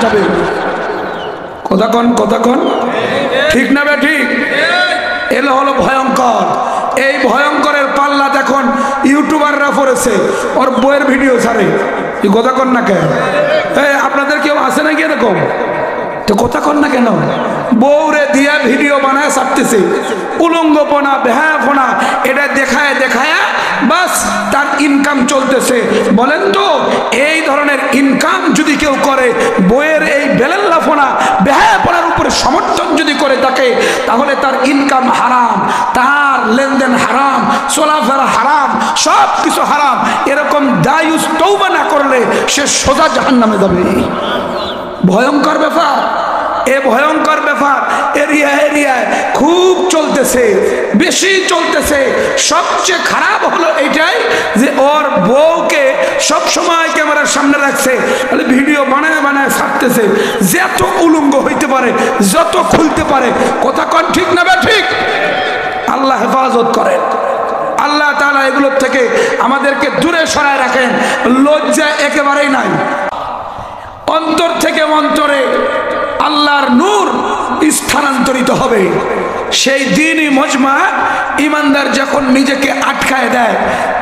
জাহান্নামে যাবে। কথা কন ঠিক না বে ঠিক? এলো হলো ভয়ঙ্কর। এই ভয়ঙ্করের পাল্লা দেখুন ইউটিউবাররা পড়েছে, ওর বইয়ের ভিডিও ছাড়ে। কথা কন না কেন? আপনাদের কেউ আছে নাকি এরকম? তো কথা কন না কেন? বউরে দিয়া ভিডিও বানায় ছাড়তেছে, উলঙ্গপনা বেহায়াপনা এটা দেখায় দেখায় বাস তার ইনকাম চলতেছে। বলেন তো এই ধরনের ইনকাম যদি কেউ করে, বইয়ের এই বেলাল্লাফনা বেহায়াপনার উপরে সমর্থন যদি করে থাকে, তাহলে তার ইনকাম হারাম, তার লেনদেন হারাম, চলাফেরা হারাম, সব কিছু হারাম। এরকম দায়ুস তওবা না করলে সে সোজা জাহান্নামে যাবে। ভয়ঙ্কর ব্যাপার, এ ভয়ঙ্কর ব্যাপার এরিয়ায় খুব চলতেছে, বেশি চলতেছে। সবচেয়ে খারাপ হলো এইটাই যে ওর বউকে সব সময় ক্যামেরার সামনে রাখছে, ভিডিও বানায় বানায় ছাড়তেছে, যত উলঙ্গ হইতে পারে, যত খুলতে পারে। কথা কন ঠিক না? ঠিক। আল্লাহ হেফাজত করেন। আল্লাহ তাআলা এগুলোর থেকে আমাদেরকে দূরে সরায় রাখেন। লজ্জা একেবারেই নাই। অন্তর থেকে অন্তরে আল্লাহর নূর স্থানান্তরিত হবে। সেই দিনই মজমা ইমানদার যখন নিজেকে আটকায় দেয়,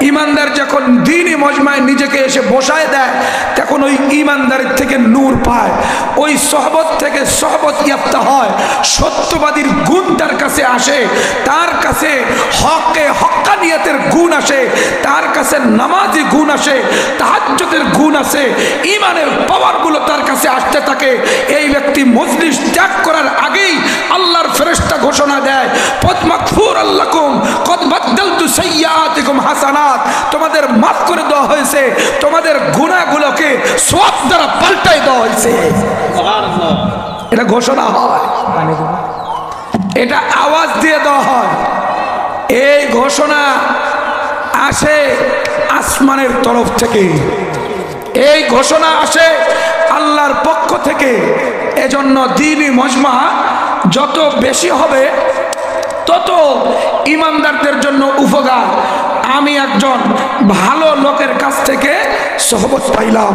ইমানদার যখন দিনই মজমায় নিজেকে এসে বসায় দেয়, তখন ওই ইমানদারের থেকে নূর পায়, ওই সহবত থেকে সহবত ইয়াফতা হয়। সত্যবাদীর গুণ তার কাছে আসে, তার কাছে হক্কানিয়াতের গুণ আসে, তার কাছে নামাজি গুণ আসে, তাহাজ্জুদের গুণ আসে, ইমানের পাওয়ারগুলো তার কাছে আসতে থাকে। এই ব্যক্তি মজলিস ত্যাগ করার আগেই আল্লাহর ফেরেশতা ঘোষণা দেয়, মাগফুরাল লাকুম কদ বাদদালতু সাইয়্যাতিকুম হাসানাত, তোমাদের মাফ করে দেওয়া হয়েছে, তোমাদের গুনাহগুলোকে সওয়াব দ্বারা পাল্টাই দেওয়া হয়েছে। সুবহানাল্লাহ। এটা ঘোষণা হয়, এটা আওয়াজ দিয়ে দেওয়া হয়। এই ঘোষণা আসে আসমানের তরফ থেকে, এই ঘোষণা আসে আল্লাহর পক্ষ থেকে। এজন্য দ্বীনি মজমা যত বেশি হবে তত ইমানদারদের জন্য উপকার। আমি একজন ভালো লোকের কাছ থেকে সহবত পাইলাম,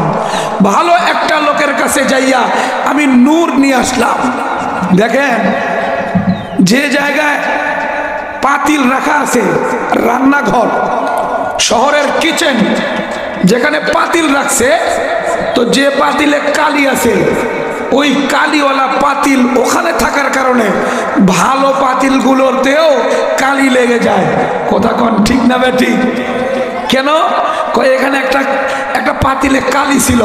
ভালো একটা লোকের কাছে যাইয়া আমি নূর নিয়ে আসলাম। দেখেন যে জায়গায় পাতিল রাখা আছে, রান্নাঘর, শহরের কিচেন, যেখানে পাতিল রাখছে, তো যে পাতিলে কালি আছে, ওই কালিওয়ালা পাতিল ওখানে থাকার কারণে ভালো পাতিলগুলোতেও কালি লেগে যায়। কথা কন ঠিক না বেঠিক? কেন? এখানে একটা পাতিলে কালি ছিল,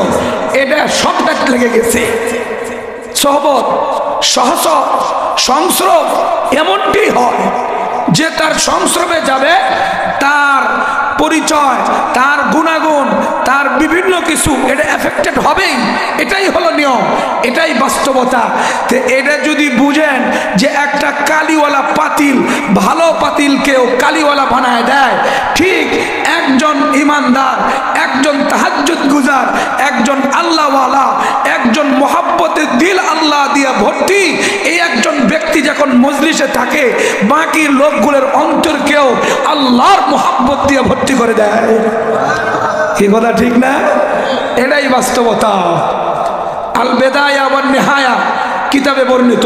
এটা সবটা লেগে গেছে। সহবত, সহসব, সংস্রব এমনটি হয় যে তার সংস্রবে যাবে, তার পরিচয়, তার গুণাগুণ, তার বিভিন্ন কিছু এটা এফেক্টেড হবেই। এটাই হলো নিয়ম, এটাই বাস্তবতা। তো এটা যদি বুঝেন যে একটা কালিওয়ালা পাতিল ভালো পাতিলকেও কালিওয়ালা বানায় দেয়, ঠিক একজন ইমানদার, একজন তাহাজ্জুদ গুজার, একজন আল্লাহওয়ালা, একজন মোহাব্বতের দিল আল্লাহ দিয়া ভর্তি, এই একজন ব্যক্তি যখন মজলিসে থাকে, বাকি লোকগুলোর অন্তরকেও আল্লাহর মোহাব্বত দিয়ে ভর্তি করে দেয়। কি কথা ঠিক না? এটাই বাস্তবতা। আল বেদায়া ওয়ান নিহায়া কিতাবে বর্ণিত,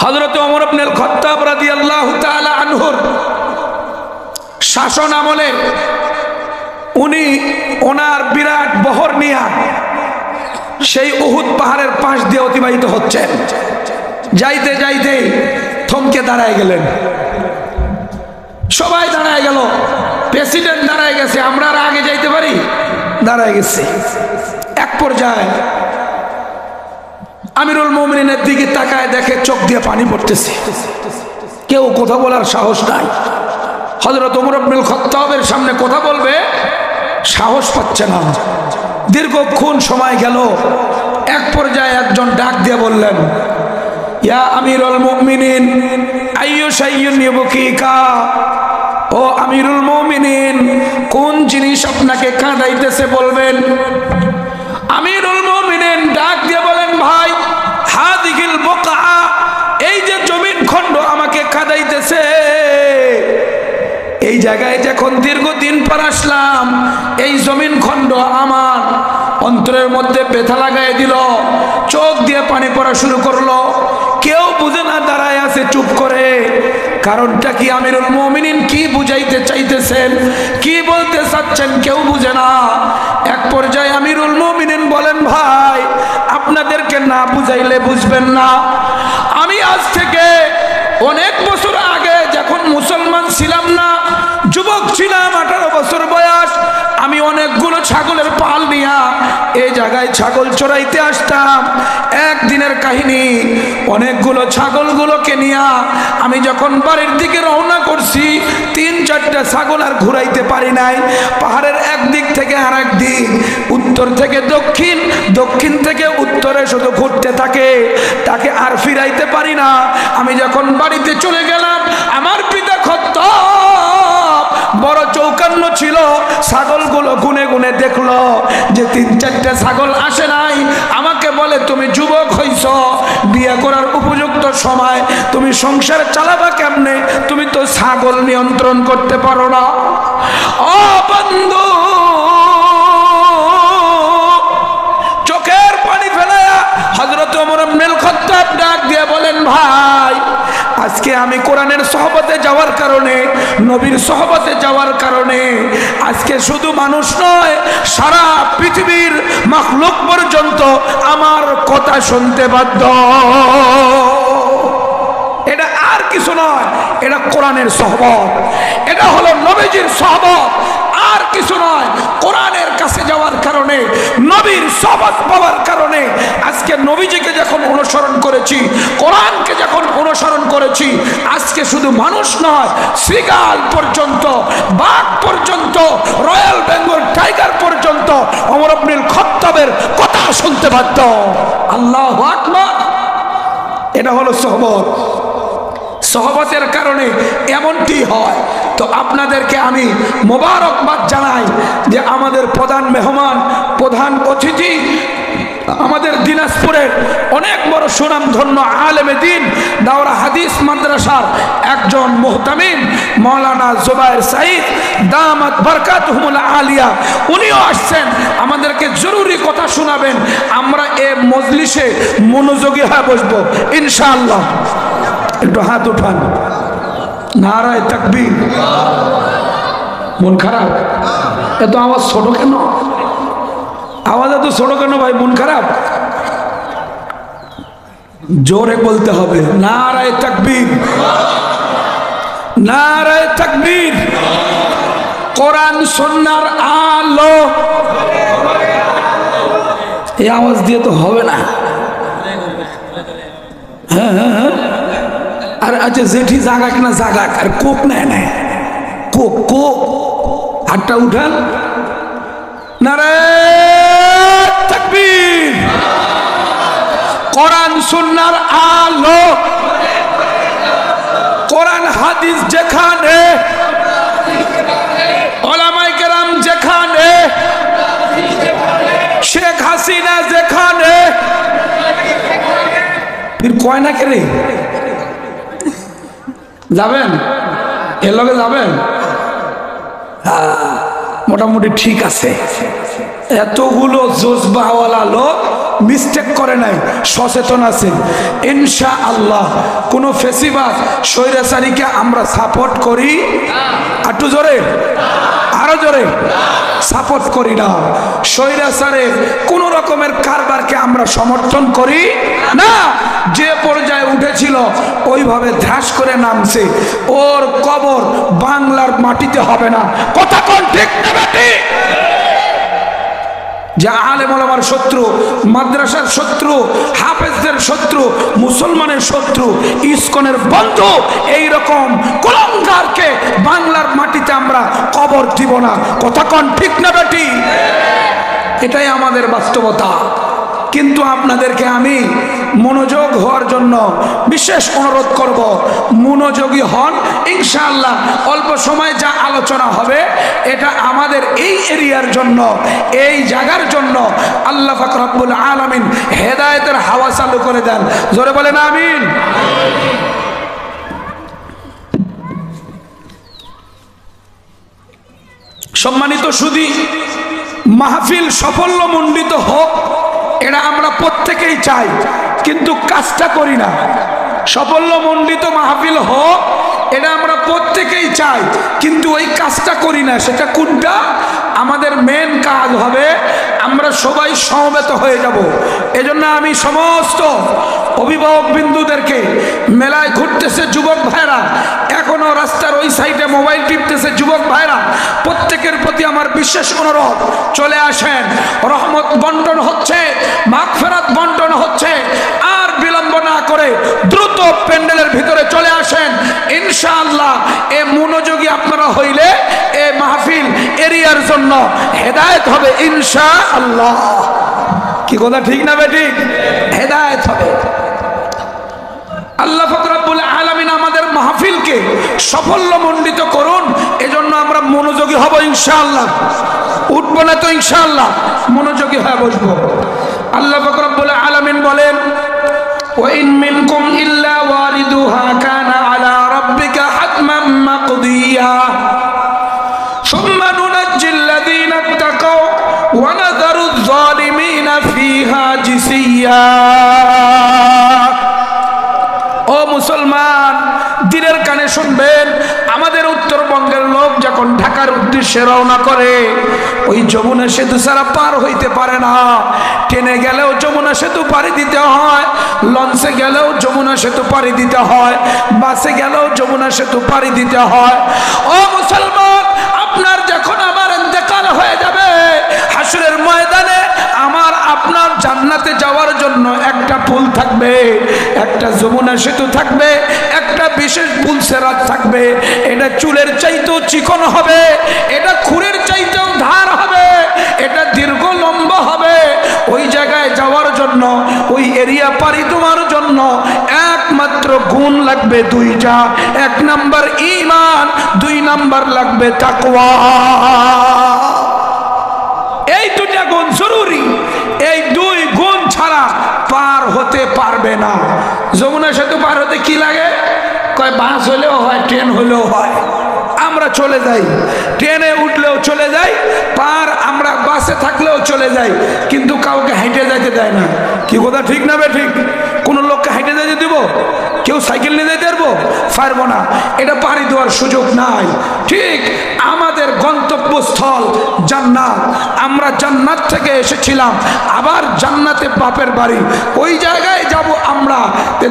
হযরত ওমর ইবনে আল খাত্তাব রাদিয়াল্লাহু তাআলা আনহুর শাসন আমলে উনি ওনার বিরাট বহর নিয়ে সেই উহুদ পাহাড়ের পাশ দিয়ে অতিবাহিত হচ্ছেন। যাইতে যাইতে থমকে দাঁড়ায় গেলেন, সবাই দাঁড়ায় গেল, প্রেসিডেন্ট দাঁড়ায় গেছে, আমরা আর আগে যাইতে পারি? দাঁড়ায় গেছে। এক পর্যায়ে আমিরুল মুমিনিনের দিকে তাকায়, দেখে চোখ দিয়ে পানি পড়তেছে, কেউ কথা বলার সাহস নাই। হযরত ওমর ইবনে আল খাত্তাবের সামনে কথা বলবে, সাহস পাচ্ছে না। দীর্ঘক্ষণ সময় গেল। এক পর্যায়ে একজন ডাক দিয়ে বললেন, ইয়া আমিরুল মুমিনিন আইয়ু শাইইন ইবকিকা, ও আমিরুল মুমিনিন কোন জিনিস আপনাকে কাঁদাইতেছে বলবেন। আমিরুল মুমিনিন ডাক দিয়ে বলেন, ভাই হাদিহিল বুকআ, এই যে জমিন খণ্ড আমাকে কাঁদাইতেছে, এই জায়গায় যখন দীর্ঘদিন পর আসলাম, এই জমিন খণ্ড আমার, মধ্যে ব্যথা লাগাই দিল, চোখ দিয়ে পানি পড়া শুরু করলো। কেউ বুঝে না, দাঁড়ায় আছে চুপ করে। কারণটা কি? আমিরুল মুমিনিন কি বুঝাইতে চাইতেছেন, কি বলতে চাচ্ছেন কেউ বুঝে না। এক পর্যায়ে আমিরুল মুমিনিন বলেন, ভাই আপনাদেরকে না বুঝাইলে বুঝবেন না। আমি আজ থেকে অনেক বছর আগে যখন মুসলমান ছিলাম না, যুবক ছিলাম, 18 বছর বয়স, আমি অনেকগুলো ছাগলের পাল নিয়া এই জায়গায় ছাগল চড়াইতে আসতাম। একদিনের কাহিনী, অনেকগুলো ছাগলগুলোকে নিয়া আমি যখন বাড়ির দিকে রওনা করছি, 3-4টা ছাগল আর ঘুরাইতে পারি নাই। পাহাড়ের একদিক থেকে আর এক দিক, উত্তর থেকে দক্ষিণ, দক্ষিণ থেকে উত্তরে শুধু ঘুরতে থাকে, তাকে আর ফিরাইতে পারি না। আমি যখন বাড়িতে চলে গেলাম, আমার পিতা খত্তাব বড় চৌকান্ন ছিল, ছাগলগুলো গুনে গুনে দেখলো যে 3-4টা ছাগল আসে নাই। আমাকে বলে, তুমি যুবক হইছ, বিয়ে করার উপযুক্ত সময়, তুমি সংসার চালাবা কেমনে? তুমি তো ছাগল নিয়ন্ত্রণ করতে পারো না। ও বন্ধু, চোখের পানি ফেলায়া হযরত ওমর ইবনুল খাত্তাব ডাক দিয়ে বলেন, ভাই আজকে আমি কোরআনের সহবতে যাওয়ার কারণে, নবীর সহবতে যাওয়ার কারণে আজকে শুধু মানুষ নয়, সারা পৃথিবীর মাখলুক পর্যন্ত আমার কথা শুনতে বাধ্য। এটা আর কিছু নয়, এটা কোরআনের সহবত, এটা হলো নবীজির সহবত, আর কিছু নয়। কোরআনের কাছে যাওয়ার কারণে, নবীর সহবত পাওয়ার কারণে আজকে নবীজিকে যখন অনুসরণ করেছি, কোরআনকে যখন অনুসরণ করেছি, আজকে শুধু মানুষ নয়, শ্রীগাল পর্যন্ত, বাঘ পর্যন্ত, রয়্যাল বেঙ্গল টাইগার পর্যন্ত ওমর ইবনুল খাত্তাবের কথা শুনতে বাধ্য। আল্লাহু আকবার। এটা হলো সহবত। সহবতের কারণে এমনটি হয়। তো আপনাদেরকে আমি মোবারকবাদ জানাই যে আমাদের প্রধান মেহমান, প্রধান অতিথি, আমাদের দিনাজপুরের অনেক বড় সুনামধন্য আলেমে দ্বীন, দাওরা হাদিস মাদ্রাসার একজন মুহতামিম মাওলানা জুবায়ের সাঈদ দামাত বারকাতুহুল আলিয়া, উনিও আসছেন, আমাদেরকে জরুরি কথা শোনাবেন। আমরা এই মজলিসে মনোযোগী হয়ে বসবো ইনশাআল্লাহ। একটু হাত উঠান, নারায়ে তাকবীর। মন খারাপ? এত আওয়াজ ছোট কেন? আওয়াজ এত ছোট কেন ভাই? মন খারাপ? জোরে বলতে হবে, নারায়ে তাকবীর, নারায়ে তাকবীর। কোরআন সুন্নাহর আলো। এই আওয়াজ দিয়ে তো হবে না। হ্যাঁ হ্যাঁ হ্যাঁ। আর আচ্ছা, জেঠি জাগা কিনা জাগা, আর কোক নেয় না, কোক কোক। হাতটা উঠান, নারায়ে তাকবীর। কোরআন সুন্নাহর আলো, কোরআন হাদিস যেখানে, উলামায়ে কেরাম যেখানে, শেখ হাসিনা যেখানে, ফির কয় না কে রে? যাবেন? এর লগে যাবেন? মোটামুটি ঠিক আছে। এতগুলো জজবাওয়ালা লোক মিস্টেক করে নাই, সচেতন আছে ইনশাআল্লাহ। কোনো ফেসিবাদ স্বৈরাচারীকে আমরা সাপোর্ট করি? একটু জোরে, আরো জোরে। সাপোর্ট করি না। স্বৈরাচারের কোন রকমের কারবারকে আমরা সমর্থন করি না। যে পর্যায়ে উঠেছিল ওইভাবে ধ্রাস করে নামছে, ওর কবর বাংলার মাটিতে হবে না। কথা কোন ঠিক না বেটি? যা আলেম ওলামার শত্রু, মাদ্রাসার শত্রু, হাফেজদের শত্রু, মুসলমানের শত্রু, ইসকনের বন্ধু, এইরকম কুলাঙ্গারকে বাংলার মাটিতে আমরা কবর দিব না। কথা কোন ঠিক না বেটি? এটাই আমাদের বাস্তবতা। কিন্তু আপনাদেরকে আমি মনোযোগ হওয়ার জন্য বিশেষ অনুরোধ করব, মনোযোগী হন ইনশাআল্লাহ। অল্প সময় যা আলোচনা হবে এটা আমাদের এই এরিয়ার জন্য, এই জায়গার জন্য আল্লাহ পাক রব্বুল আলামিন হেদায়েতের হাওয়া চালু করে দেন। জোরে বলেন আমিন। সম্মানিত সুধী, মাহফিল সাফল্যমণ্ডিত হোক, এটা আমরা প্রত্যেকেই চাই, কিন্তু কাজটা করি না। সাফল্যমণ্ডিত মাহফিল হোক, এটা আমরা প্রত্যেকেই চাই, কিন্তু ওই কাজটা করি না। সেটা কোনটা? আমাদের মেন কাজ হবে আমরা সবাই সমবেত হয়ে যাব। এজন্য আমি সমস্ত অভিভাবক বিন্দুদেরকে, মেলায় ঘুরতেছে যুবক ভাইরা, এখনো রাস্তার ওই সাইডে মোবাইল টিপতেছে যুবক ভাইরা, প্রত্যেকের প্রতি আমার বিশেষ অনুরোধ, চলে আসেন। রহমত বন্টন হচ্ছে, মাগফিরাত বন্টন হচ্ছে। আর বিলম্ব না করে দ্রুত প্যান্ডেলের ভিতরে চলে আসেন। ইনশাআল্লাহ এ মনোযোগী আপনারা হইলে এ মাহফিল এরিয়ার জন্য হেদায়েত হবে ইনশাআল্লাহ। কি কথা ঠিক না বেঠিক? হেদায়েত হবে। আল্লাহ পাক রব্বুল আলামিন আমাদের মাহফিলকে সাফল্যমণ্ডিত করুন, এজন্য আমরা মনোযোগী হব ইনশাআল্লাহ। উঠবো না তো ইনশাআল্লাহ, মনোযোগী হয়ে বসবো। আল্লাহ পাক রব্বুল আলামিন বলেন, وَإِن مِّنكُمْ إِلَّا وَارِدُهَا كَانَ عَلَى رَبِّكَ حَتْمًا مَّقْضِيًّا ثُمَّ نُنَجِّي الَّذِينَ اتَّقَوْا وَنَذَرُ الظَّالِمِينَ فِيهَا جِثِيًّا। ও মুসলমান, দিনের কানে শুনবেন, আমাদের উত্তরবঙ্গের লোক যখন ঢাকার উদ্দেশ্যে রওনা করে, ওই যমুনা সেতু ছাড়া পার হইতে পারে না। ট্রেনে গেলেও যমুনা সেতু পাড়ি দিতে হয়, লঞ্চে গেলেও যমুনা সেতু পাড়ি দিতে হয়, বাসে গেলেও যমুনা সেতু পাড়ি দিতে হয়। ও মুসলমান, আপনার যখন আমার ইন্তেকাল হয়ে যাবে, হাসরের ময়দানে আমার আপনার জান্নাতে যাওয়ার জন্য একটা পুল থাকবে, একটা যমুনা সেতু থাকবে, একটা বিশেষ পুল সেরাত থাকবে। এটা চুলের চাইতেও চিকন হবে, এটা খুরের চাইতেও ধার হবে, এটা দীর্ঘ লম্বা হবে। ওই জায়গায় যাওয়ার জন্য, ওই এরিয়া পাড়ি দেওয়ার জন্য একমাত্র গুণ লাগবে দুইটা। এক নাম্বার ঈমান, দুই নাম্বার লাগবে তাকওয়া। এই দুইটা গুণ জরুরি। এই দুই গুণ ছাড়া পার হতে পারবে না। যমুনা সেতু পার হতে কি লাগে? কয় বাস হলেও হয়, ট্রেন হলেও হয়। আমরা চলে যাই, ট্রেনে উঠলেও চলে যাই, পার আমরা বাসে থাকলেও চলে যাই, কিন্তু কাউকে হাইটে যাইতে দেয় না। কি কথা ঠিক না বে ঠিক? কোন লোককে হাইটে যাইতে দিব? কেউ সাইকেল নিয়ে যাইতে পারবো না। এটা পাড়ি দেওয়ার সুযোগ নাই। ঠিক আমাদের গন্তব্যস্থল জান্নাত। আমরা জান্নাত থেকে এসেছিলাম, আবার জান্নাতে বাপের বাড়ি, ওই জায়গায় যাব আমরা।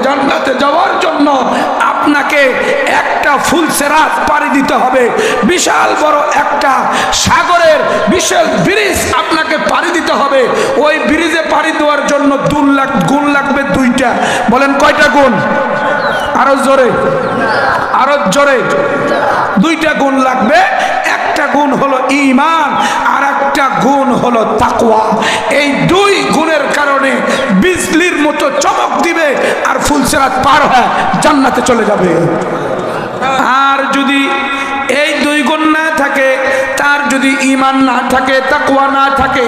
জান্নাতে যাওয়ার জন্য আপনাকে একটা ফুল সেরাত পাড়ি দিতে হবে। বিশাল বড় একটা সাগরের বিশাল ব্রিজ আপনাকে পাড়ি দিতে হবে। ওই ব্রিজে পাড়ি দেওয়ার জন্য 2 লাখ গুণ লাগবে দুইটা। বলেন কয়টা গুণ? আরো জোরে, আরো জোরে। দুইটা গুণ লাগবে। একটা গুণ হলো ঈমান, আর একটা গুণ হলো তাকওয়া। এই দুই গুণের কারণে বিজলির মতো চমক দিবে আর ফুলসেরাত পার হয়ে জান্নাতে চলে যাবে। আর যদি এই দুই গুণ না থাকে, তার যদি ঈমান না থাকে, তাকওয়া না থাকে,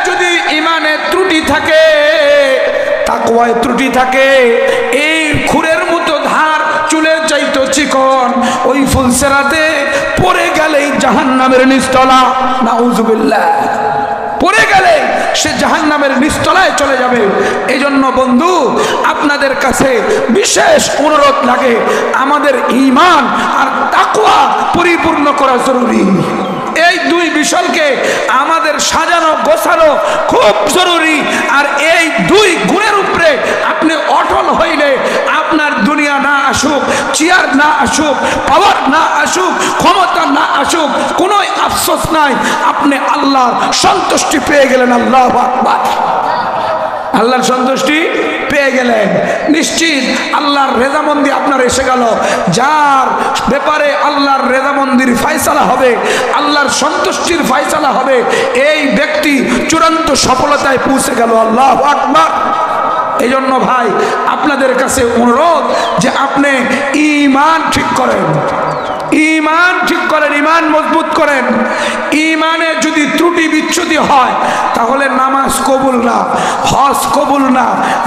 যদি ঈমানে ত্রুটি থাকে, তাকওয়ায় ত্রুটি থাকে, এই খুরের মতো ধার, চুলের চাইতো চিকন, ওই ফুলসেরাতে পড়ে গেলেই জাহান্নামের নিচতলা, নাউজুবিল্লাহ, পড়ে গেলে সে জাহান্নামের নিচতলায় চলে যাবে। এই জন্য বন্ধু, আপনাদের কাছে বিশেষ অনুরোধ লাগে, আমাদের ঈমান আর তাকওয়া পরিপূর্ণ করা জরুরি। এই দুই বিষয়কে আমাদের সাজানো গোছানো খুব জরুরি। আর এই দুই গুণের উপরে আপনি অটল হইলে, আপনার দুনিয়া না আসুক, চেয়ার না আসুক, পাওয়ার না আসুক, ক্ষমতা না আসুক, কোনো আফসোস নাই। আপনি আল্লাহর সন্তুষ্টি পেয়ে গেলেন। আল্লাহু আকবার। আল্লাহর সন্তুষ্টি পেয়ে গেলেন, নিশ্চিত আল্লাহর রেজামন্দি আপনার এসে গেল। যার ব্যাপারে আল্লাহর রেজামন্দির ফয়সালা হবে, আল্লাহর সন্তুষ্টির ফয়সালা হবে, এই ব্যক্তি চূড়ান্ত সফলতায় পৌঁছে গেল। আল্লাহু আকবার। এই জন্য ভাই, আপনাদের কাছে অনুরোধ যে আপনি ঈমান ঠিক করেন, ঈমান ঠিক করেন, ঈমান মজবুত করেন। ঈমানে যদি ত্রুটি বিচ্যুতি হয়, তাহলে নামাজ কবুল না, হজ কবুল না,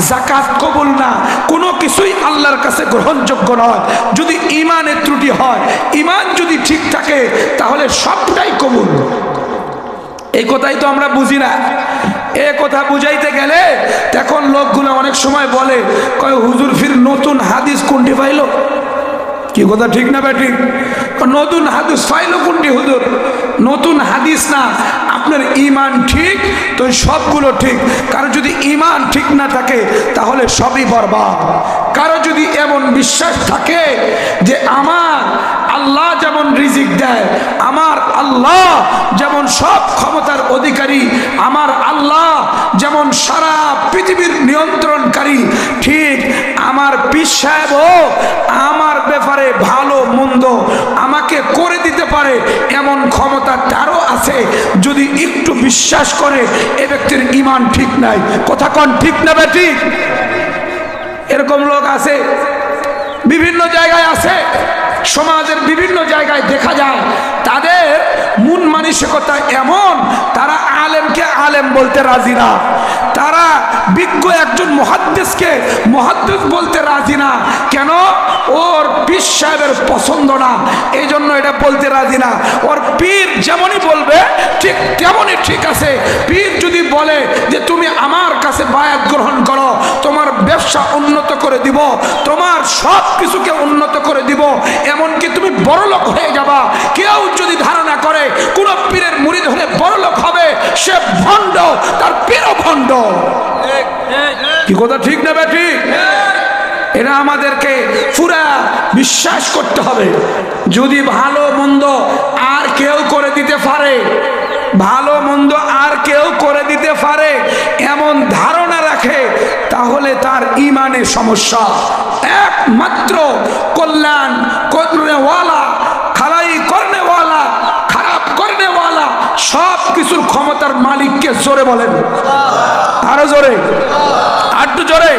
যাকাত কবুল না, কোনো কিছুই আল্লাহর কাছে গ্রহণযোগ্য নয়। যদি ঈমানে ত্রুটি হয়, ঈমান যদি ঠিক থাকে, তাহলে সবটাই কবুল। এই কথাই তো আমরা বুঝি না। এ কথা বুঝাইতে গেলে তখন লোকগুলো অনেক সময় বলে, কয় হুজুর ফির নতুন হাদিস কোনটি পাইল? কি কথা ঠিক না বেঠিক? নতুন হাদিস পাইল কোনটি হুজুর? নতুন হাদিস না, আপনার ঈমান ঠিক তো সবগুলো ঠিক। কারো যদি ঈমান ঠিক না থাকে তাহলে সবই বরবাদ। কারো যদি এমন বিশ্বাস থাকে যে আমার আল্লাহ যেমন রিজিক দেয়, আমার আল্লাহ যেমন সব ক্ষমতার অধিকারী, আমার আল্লাহ যেমন সারা পৃথিবীর নিয়ন্ত্রণকারী, ঠিক আমার পীর সাহেবও আমার ব্যাপারে ভালো মন্দ আমাকে করে দিতে পারে এমন ক্ষমতা তারও আছে। যদি একটু বিশ্বাস করে এ ব্যক্তির ঈমান ঠিক নাই। কথা কোন ঠিক না বেঠিক? এরকম লোক আছে, বিভিন্ন জায়গায় আছে, সমাজের বিভিন্ন জায়গায় দেখা যায়। তাদের মন মানসিকতা এমন, তারা আলেমকে আলেম বলতে রাজি না, তারা বিজ্ঞ একজন মুহাদ্দিসকে মুহাদ্দিস বলতে রাজি না। কেন? ওর পীর সাহেবের পছন্দ না, এই জন্য এটা বলতে রাজি না। ওর পীর যেমনই বলবে ঠিক তেমনই ঠিক আছে। পীর যদি বলে যে তুমি আমার কাছে বায়াত গ্রহণ করো, তোমার ব্যবসা উন্নত করে দিব, তোমার সব কিছুকে উন্নত করে দিব, এমনকি তুমি বড়লোক হয়ে যাবা, কেউ যদি ধারণা করে কোন পীরের মুরিদ হলে বড়লোক হবে, সে ভণ্ড, তার পীরও ভণ্ড। কি কথা ঠিক না বেঠিক? এটা আমাদেরকে পুরা বিশ্বাস করতে হবে। যদি ভালো মন্দ আর কেউ করে দিতে পারে, ভালো মন্দ আর কেউ করে দিতে পারে এমন ধারণা রাখে, তাহলে তার ঈমানের সমস্যা। একমাত্র কল্যাণ করনেওয়ালা, খালাই করনেওয়ালা, খারাপ করনেওয়ালা, সব কিছুর ক্ষমতার মালিককে জোরে বলেন, আরো জোরে, আরো জোরে।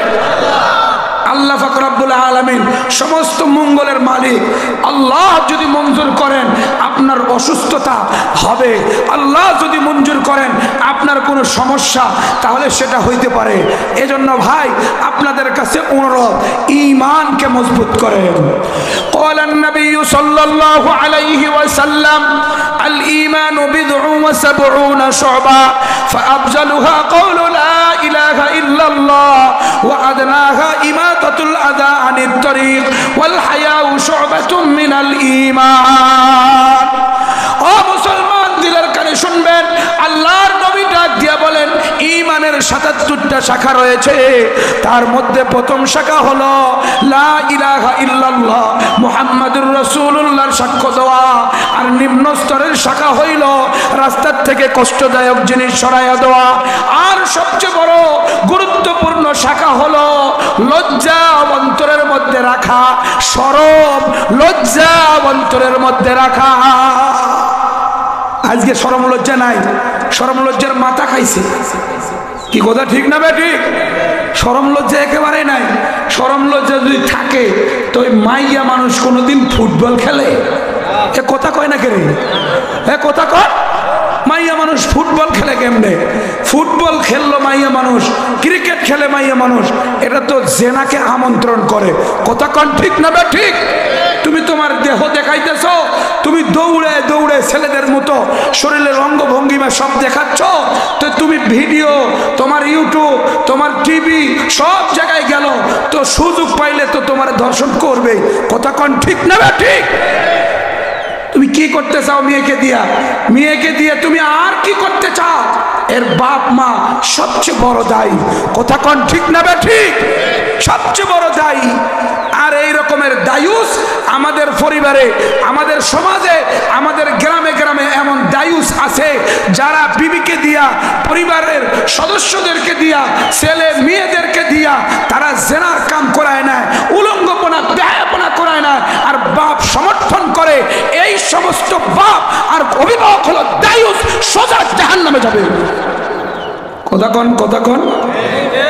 আল্লাহ পাক রব্বুল আলামিন সমস্ত মঙ্গলের মালিক। আল্লাহ যদি মঞ্জুর করেন আপনার অসুস্থতা হবে, আল্লাহ যদি মঞ্জুর করেন আপনার কোনো সমস্যা, তাহলে সেটা হইতে পারে। এজন্য ভাই আপনাদের কাছে অনুরোধ, ঈমানকে মজবুত করেন। ক্বালান নবী সাল্লাল্লাহু আলাইহি ওয়াসাল্লাম আল ঈমানু বিদ'উন ওয়া সাব'উনা শু'বা ফাআফজালুহা ক্বাউলু লা ইলাহা ইল্লাল্লাহ ওয়া আদনাহা ইমাতাতুল আযা আনিত তরিক ওয়াল হায়াউ শু'বাতুম মিনাল ঈমান। ও মুসলমান, দিলের কানে শুনবেন, আল্লাহর নবী ডাক দিয়া বলেন ঈমানের ৭৭টা শাখা রয়েছে, তার মধ্যে প্রথম শাখা হলো লা ইলাহা ইল্লাল্লাহ মুহাম্মাদুর রাসূলুল্লাহর সাক্ষ্য দেওয়া। আর নিম্ন স্তরের শাখা হইল রাস্তার থেকে কষ্টদায়ক জিনিস সরাইয়া দেওয়া। আর সবচেয়ে বড় গুরুত্বপূর্ণ শাখা হলো লজ্জা অন্তরের মধ্যে রাখা, শরম লজ্জা অন্তরের মধ্যে রাখা। আজকে শরম লজ্জা নাই, শরম লজ্জার মাথা খাইছে। কি কথা ঠিক না বেঠিক? শরম লজ্জা একেবারে নাই। শরম লজ্জা যদি থাকে তো ওই মাইয়া মানুষ কোনোদিন ফুটবল খেলে? এ কথা কয় না কেন? এ কথা কয়, মাইয়া মানুষ ফুটবল খেলে কেমনে? ফুটবল খেললো মাইয়া মানুষ, ক্রিকেট খেলে মাইয়া মানুষ, এটা তো জেনাকে আমন্ত্রণ করে। কথা কন ঠিক না বেঠিক? তুমি তোমার দেহ দেখাইতেছ, তুমি দৌড়ে দৌড়ে ছেলেদের মতো শরীরের অঙ্গভঙ্গিমা সব দেখাচ্ছ, তো তুমি ভিডিও, তোমার ইউটিউব, তোমার টিভি সব জায়গায় গেল, তো সুযোগ পাইলে তো তোমার দর্শন করবে। কথা কন ঠিক না বেঠিক? তুমি কি করতে চাও মেয়েকে দিয়া? মেয়েকে দিয়ে তুমি আর কি করতে চাও? এর বাপ মা সবচেয়ে বড় দায়ী। কথা কন ঠিক না বেঠিক? সবচেয়ে বড় দায়ী। আর এই রকমের দায়ুস আমাদের পরিবারে, আমাদের সমাজে, আমাদের গ্রামে গ্রামে এমন দায়ুস আছে যারা বিবিকে দিয়া, পরিবারের সদস্যদেরকে দিয়া, ছেলে মেয়েদেরকে দিয়া তারা জেনার কাম করায় না, উলঙ্গপনা ব্যয়াপনা করায় না, আর বাপ সমর্থন করে। এই সমস্ত বাপ আর অভিভাবক হলো দায়ুস, সোজা জাহান্নামে যাবে। কথা কন, কথা কন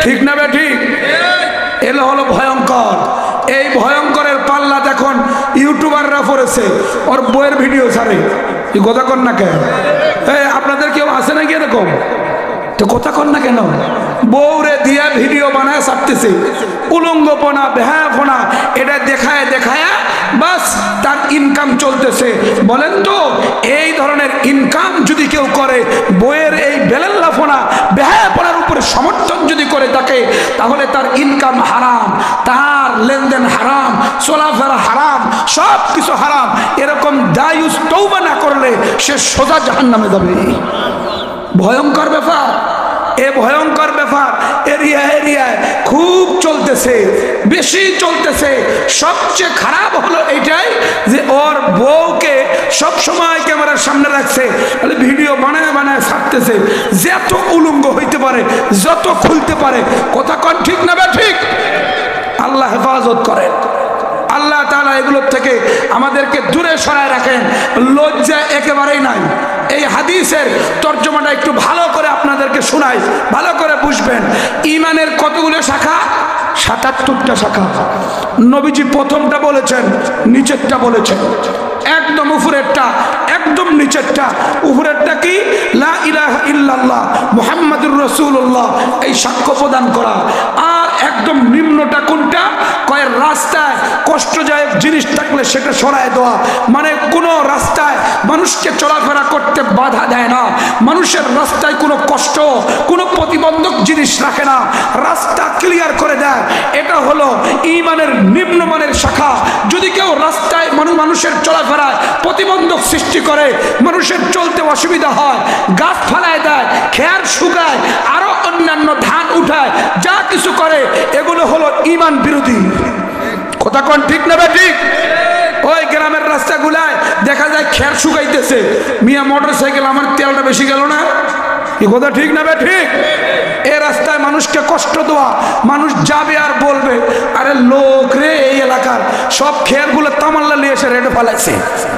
ঠিক না বেঠিক? এলো হলো ভয়ঙ্কর। এই ভয়ঙ্করের পাল্লা দেখুন ইউটিউবাররা পড়েছে, ওর বইয়ের ভিডিও ছাড়ে। কথা কন না কেন? আপনাদের কেউ আছে নাকি এরকম? তো কথা কন না কেন? বউরে দিয়া ভিডিও বানায় ছাড়তেছে, উলঙ্গপনা বেহায়াপনা এটা দেখায় দেখায় বাস তার ইনকাম চলতেছে। বলেন তো এই ধরনের ইনকাম যদি কেউ করে, বইয়ের এই বেলেল্লাফোনা বেহায়াপনার উপরে সমর্থন যদি করে থাকে, তাহলে তার ইনকাম হারাম, তার লেনদেন হারাম, চলাফেরা হারাম, সব কিছু হারাম। এরকম দায়ুস তওবা না করলে সে সোজা জাহান্নামে যাবে। ভয়ঙ্কর ব্যাপার, এ ভয়ঙ্কর ব্যাপার এরিয়ায় খুব চলতেছে, বেশি চলতেছে। সবচেয়ে খারাপ হলো এটাই যে ওর বউকে সব সময় ক্যামেরার সামনে রাখছে, ভিডিও বানায় বানায় ছাড়তেছে, যত উলঙ্গ হইতে পারে, যত খুলতে পারে। কথা কোন ঠিক না বা ঠিক? আল্লাহ হেফাজত করেন। আল্লাহ তাআলা এগুলোর থেকে আমাদেরকে দূরে সরায় রাখেন। লজ্জা একেবারেই নাই। এই হাদিসের তর্জমাটা একটু ভালো করে আপনাদেরকে শোনাই, ভালো করে বুঝবেন। ঈমানের কতগুলো শাখা? ৭৭টা শাখা। নবীজি প্রথমটা বলেছেন, নিচেরটা বলেছেন। একদম উপরেরটা, একদম নিচেরটা। উপরেরটা কি? লা ইলাহা ইল্লাল্লাহ মুহাম্মাদুর রাসূলুল্লাহ, এই সাক্ষ্য প্রদান করা। আর একদম নিম্নটা কোনটা? কয় রাস্তায় কষ্টদায়ক জিনিস থাকলে সেটা সরায় দেওয়া, মানে কোনো রাস্তায় মানুষকে চলাফেরা করতে বাধা দেয় না, মানুষের রাস্তায় কোনো কষ্ট, কোনো প্রতিবন্ধক জিনিস রাখে না, রাস্তা ক্লিয়ার করে দেয়। এটা হলো ঈমানের নিম্নমানের শাখা। যদি কেউ রাস্তায় মানুষের চলাফেরায় প্রতিবন্ধক সৃষ্টি করে, মানুষের চলতে অসুবিধা হয়, গাছ ফালায় দেয়, খেয়ার শুকায়, আরো অন্যান্য ধান উঠায়, যা কিছু করে, এগুলো হলো ঈমান বিরোধী। কথা কোন ঠিক না ঠিক? ওই গ্রামের রাস্তাগুলায় দেখা যায় খেয়ার শুকাইতেছে, মিয়া মোটর সাইকেল, আমার তেলটা বেশি গেল না, এই কথা ঠিক না ঠিক? এই রাস্তায় মানুষকে কষ্ট দেওয়া, মানুষ যাবে আর বলবে আরে লোক রে এই এলাকার সব খেয়ারগুলো তামাল্লা নিয়ে এসে রেডে ফেলাইছে,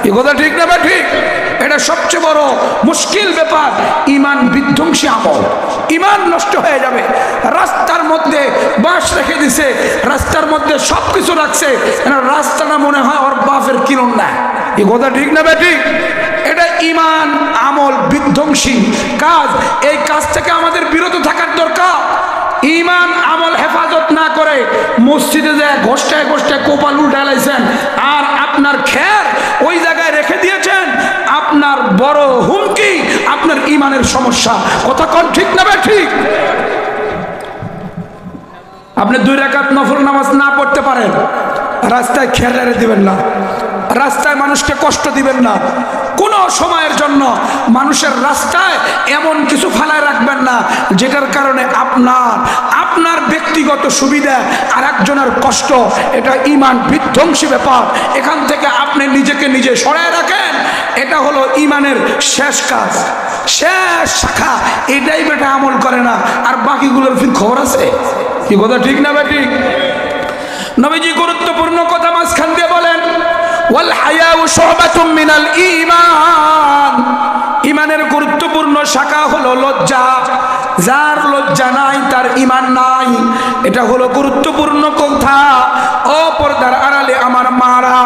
এই কথা ঠিক না ঠিক? এটা সবচেয়ে বড় মুশকিল ব্যাপার। ঈমান বিধ্বংসী আমল, ঈমান নষ্ট হয়ে যাবে। রাস্তার মধ্যে বাঁশ রেখে দিছে, রাস্তার মধ্যে সব কিছু রাখছে, রাস্তাটা মনে হয় ওর বাপের কিরণ না, এই কথা ঠিক না ঠিক? এটা ঈমান আমল বিধ্বংসী কাজ। এই কাজ থেকে আমাদের বিরত থাকার দরকার। ঈমান আমল হেফাজত না করে মসজিদে যায় ঘষ্টায় ঘষ্টায় কোপাল উল্টাইছেন, আর আপনার খের ওই জায়গায় রেখে দিয়েছেন, আপনার বড় হুমকি, আপনার ঈমানের সমস্যা। কথা কোন ঠিক না ঠিক? আপনি 2 রাকাত নফল নামাজ না পড়তে পারেন, রাস্তায় খের রেখে দিবেন না, রাস্তায় মানুষকে কষ্ট দিবেন না, কোনো সময়ের জন্য মানুষের রাস্তায় এমন কিছু ফেলায় রাখবেন না যেটার কারণে আপনার ব্যক্তিগত সুবিধা আর একজনের কষ্ট। এটা ঈমান বিধ্বংসী ব্যাপার। এখান থেকে আপনি নিজেকে নিজে সরায় রাখেন। এটা হলো ঈমানের শেষ কাজ, শেষ শাখা। এটাই বেটা আমল করে না, আর বাকিগুলোর ফির খবর আছে, কি কথা ঠিক না ঠিক? নবীজি গুরুত্বপূর্ণ কথা মাঝখান দিয়ে বলেন, ওয়াল হায়াউ শুবাতুম মিনাল ঈমান। ঈমানের গুরুত্বপূর্ণ শাখা হলো লজ্জা। যার লজ্জা নাই তার ঈমান নাই, এটা হলো গুরুত্বপূর্ণ কথা। ও পর্দার আড়ালে আমার মারা,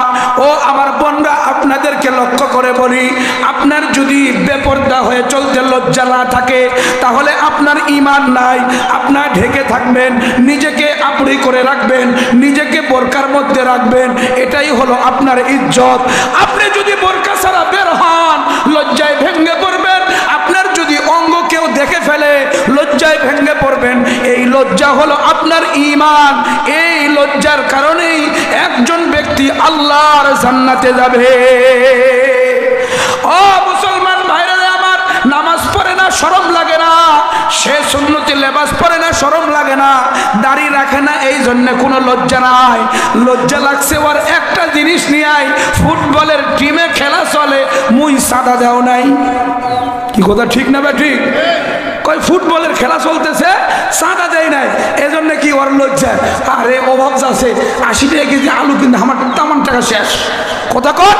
ও আমার বোনরা, আপনাদেরকে লক্ষ্য করে বলি, আপনার যদি বেপর্দা হয়ে চলতে লজ্জা না থাকে, তাহলে আপনার ঈমান নাই। আপনার ঢেকে থাকবেন, নিজেকে আপনি করে রাখবেন, নিজেকে বোরকার মধ্যে রাখবেন, এটাই হলো আপনার ইজ্জত। আপনি যদি বোরকা ছাড়া বের হন, লজ্জায় ভেঙে পড়বেন। আপনার যদি অঙ্গ কেউ দেখে ফেলে, লজ্জায় ভেঙে পড়বেন। এই লজ্জা হলো আপনার ঈমান। এই লজ্জার কারণেই একজন ব্যক্তি আল্লাহর জান্নাতে যাবে। ও মুসলমান ভাইরা আমার, নামাজ পড়ে না শরম লাগে না, সে সুন্নতি লেবাস পরে না শরম লাগে না, দাড়ি রাখে না, এই জন্য কোনো লজ্জা নাই। লজ্জা লাগছে ওর একটা জিনিস নিয়ে, ফুটবলের টিমে খেলা চলে, মুই সাদা দেও নাই। কি কথা ঠিক না ঠিক? কই ফুটবলের খেলা চলতেছে, সাদা দেয় নাই, এজন্য কি ওর লজ্জা? আরে অভাব আছে, 80 টাকা কেজি আলু কিন্তু আমার তেমন টাকা শেষ। কথা কর,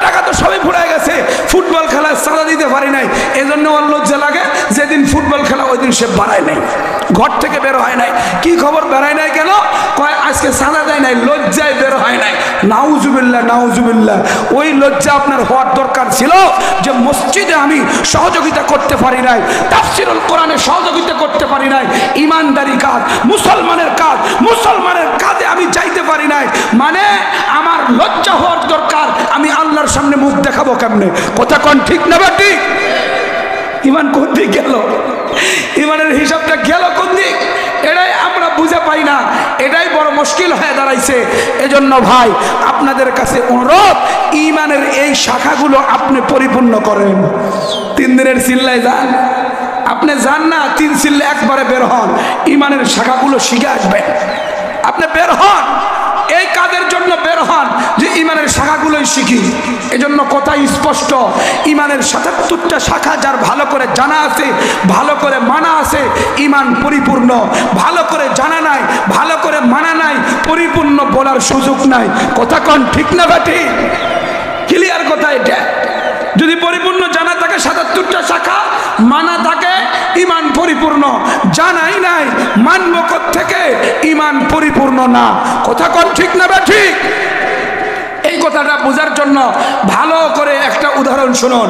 টাকা তো সবই ফুরাই গেছে, ফুটবল খেলায় সাদা দিতে পারি নাই, এজন্য ওর লজ্জা লাগে। যেদিন ফুটবল খেলা ওই দিন সে বাড়ায় নাই, ঘর থেকে বের হয় নাই। কি খবর বেড়ায় নাই কেন? কয় আজকে সাদা দেয় নাই, লজ্জায় বের হয় নাই। নাউজুবিল্লাহ নাউজুবিল্লাহ। ওই লজ্জা আপনার হওয়ার দরকার ছিল যে মসজিদে আমি সহযোগিতা করতে পারি নাই, তাফসীরুল কোরআনে সহযোগিতা করতে পারি নাই, ইমানদারি কাজ, মুসলমানের কাজ, মুসলমানের কাজে আমি যাইতে পারি নাই, মানে আমার লজ্জা হওয়ার দরকার। আমি আল্লাহর সামনে মুখ দেখাবো কেমনে? কথা কোন ঠিক না বা ঠিক? ইমান কোন দিক গেল? ইমানের হিসাবটা গেল কোন দিক? এটাই আমরা বুঝে পাই না, এটাই বড় মুশকিল হয়ে দাঁড়াইছে। এজন্য ভাই আপনাদের কাছে অনুরোধ, ইমানের এই শাখাগুলো আপনি পরিপূর্ণ করেন। 3 দিনের চিল্লায় যান, আপনি যান না, 3 চিল্লে একবারে বের হন, ইমানের শাখাগুলো শিখে আসবেন। আপনি বের হন, এই কাজের জন্য বের হন যে ইমানের শাখাগুলোই শিখি। এজন্য কথাই স্পষ্ট, ইমানের 77টা শাখা যার ভালো করে জানা আছে, ভালো করে মানা আছে, ইমান পরিপূর্ণ। ভালো করে জানা নাই, ভালো করে মানা নাই, পরিপূর্ণ বলার সুযোগ নাই। কথা কোন ঠিক না বাটি? ক্লিয়ার কথা এটা। যদি পরিপূর্ণ জানা থাকে 77টা শাখা, মানা থাকে, ইমান পরিপূর্ণ। জানাই নাই, মানব থেকে ইমান পরিপূর্ণ না। কথা কোন ঠিক না বা ঠিক? এই কথাটা বোঝার জন্য ভালো করে একটা উদাহরণ শুনুন।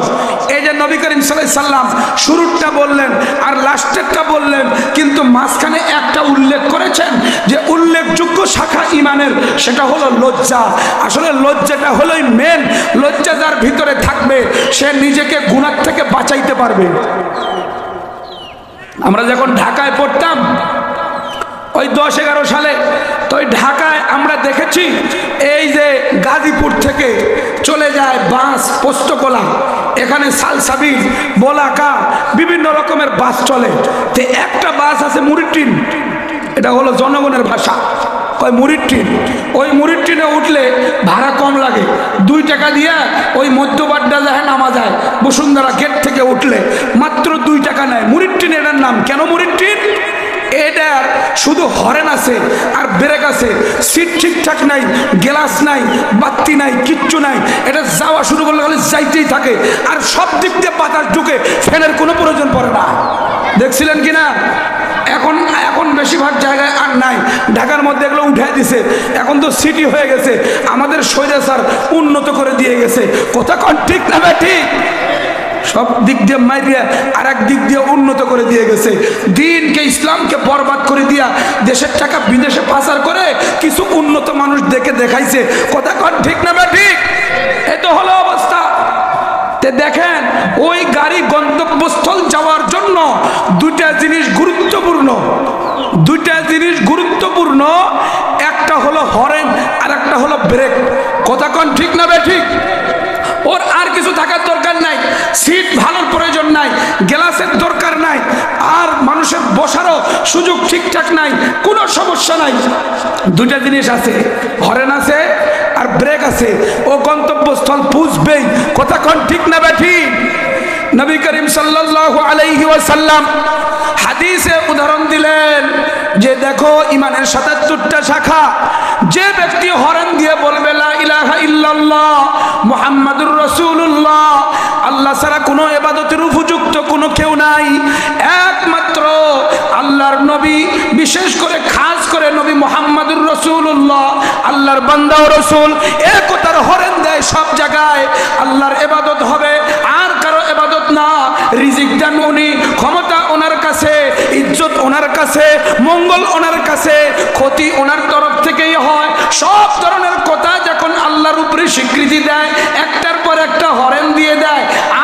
এই যে নবী করিম সাল্লাল্লাহু আলাইহি সাল্লাম শুরুটা বললেন আর লাস্টেরটা বললেন, কিন্তু মাঝখানে একটা উল্লেখ করেছেন যে উল্লেখযোগ্য শাখা ইমানের, সেটা হলো লজ্জা। আসলে লজ্জাটা হলোই মেন। লজ্জা যার ভিতরে থাকবে সে নিজেকে গুনাহ থেকে বাঁচাইতে পারবে। আমরা যখন ঢাকায় পড়তাম ওই 10-11 সালে, তো ওই ঢাকায় আমরা দেখেছি এই যে গাজীপুর থেকে চলে যায় বাস পোস্তকোলা, এখানে সালসাবিল, বোলাকা, বিভিন্ন রকমের বাস চলে। তো একটা বাস আছে মুরিদ ট্রেন, এটা হলো জনগণের ভাষা, ওই মুরিদ ট্রেন। ওই মুরিদ ট্রেনে উঠলে ভাড়া কম লাগে, 2 টাকা দিয়ে ওই মধ্যবাড্ডা যায় নামা যায়। বসুন্ধরা গেট থেকে উঠলে মাত্র 2 টাকা নেয়। মুরিদ ট্রেন এটার নাম। কেন মুরিদ ট্রেন? এটার শুধু হরেন আছে আর ব্রেক আছে, সিট ঠিকঠাক নাই, গ্লাস নাই, বাতি নাই, কিচ্ছু নাই। এটা যাওয়া শুরু করলে খালি যাইতেই থাকে, আর সব দিক দিয়ে বাতাস ঢুকে, ফ্যানের কোনো প্রয়োজন পড়ে না। দেখছিলেন কিনা? এখন এখন বেশিরভাগ জায়গায় আর নাই, ঢাকার মধ্যে এগুলো উঠে দিছে। এখন তো সিটি হয়ে গেছে, আমাদের স্বৈরাচার উন্নত করে দিয়ে গেছে। কথা কোন ঠিক না ভাই ঠিক? সব দিক দিয়ে মাইরিয়া আর এক দিক দিয়ে উন্নত করে দিয়ে গেছে। দিনকে, ইসলামকে বরবাদ করে দিয়া দেশের টাকা বিদেশে পাচার করে কিছু উন্নত মানুষ দেখে দেখাইছে। কথা কোন ঠিক না ভাই ঠিক? এই তো হলো অবস্থা। দেখেন, ওই গাড়ি গন্তব্যস্থল যাওয়ার জন্য 2টা জিনিস গুরুত্বপূর্ণ, 2টা জিনিস গুরুত্বপূর্ণ। একটা হলো হরেন আর একটা হলো ব্রেক। কথা কোন ঠিক না ভাই ঠিক? ওর আর কিছু থাকার দরকার নাই, সিট ভালোর প্রয়োজন নাই, গ্লাসের দরকার নাই, আর মানুষের বসারও সুযোগ ঠিকঠাক নাই, কোনো সমস্যা নাই। 2টা জিনিস আছে, হরেন আছে আর ব্রেক আছে। ও গন্তব্যস্থল বুঝবেই। কথা কোন ঠিক না ভাই ঠিক? নবী করিম সাল্লাল্লাহু আলাইহি ওয়াসাল্লাম হাদিসে উদাহরণ দিলেন যে দেখো ইমানের 77টা শাখা। যে ব্যক্তি হরেন দিয়ে বলবে লা ইলাহা ইল্লাল্লাহ মুহাম্মাদুর রাসূলুল্লাহ, আল্লাহ ছাড়া কোনো ইবাদতের উপযুক্ত কোনো কেউ নাই, একমাত্র আল্লাহর নবী, বিশেষ করে খাস করে নবী মুহাম্মাদুর রাসূলুল্লাহ আল্লাহর বান্দা ও রাসূল, একতার হরেন দেয় সব জায়গায়, আল্লাহর ইবাদত হবে আর কারো ইবাদত না। রিজিক দান উনি, ক্ষমতা ওনার কাছে, ইজ্জত ওনার কাছে, মঙ্গল ওনার কাছে, ক্ষতি ওনার তরফ থেকেই হয়। সব ধরনের কথা যখন আল্লাহর উপরে স্বীকৃতি দেয়, একটার পর একটা হরেন দিয়ে দেয়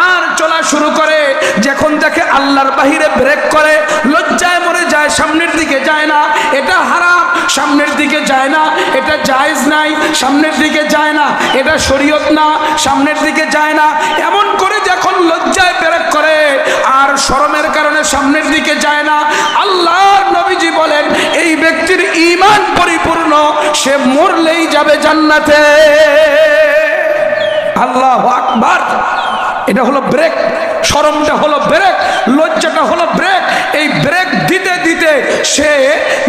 আর চলা শুরু করে, যখন দেখে আল্লাহর বাহিরে ব্রেক করে, লজ্জায় মরে যায়, সামনের দিকে যায় না, এটা হারাম, সামনের দিকে যায় না, এটা জায়েজ নাই, সামনের দিকে যায় না, এটা শরীয়ত না, সামনের দিকে যায় না, এমন করে যখন লজ্জায় ব্রেক করে আর শরমের কারণে সামনের দিকে যায় না, আল্লাহর নবীজি বলেন এই ব্যক্তির ঈমান পরিপূর্ণ, সে মরলেই যাবে জান্নাতে। আল্লাহু আকবার। এটা হলো ব্রেক। শরমটা হলো ব্রেক, লজ্জাটা হলো ব্রেক। এই ব্রেক দিতে দিতে সে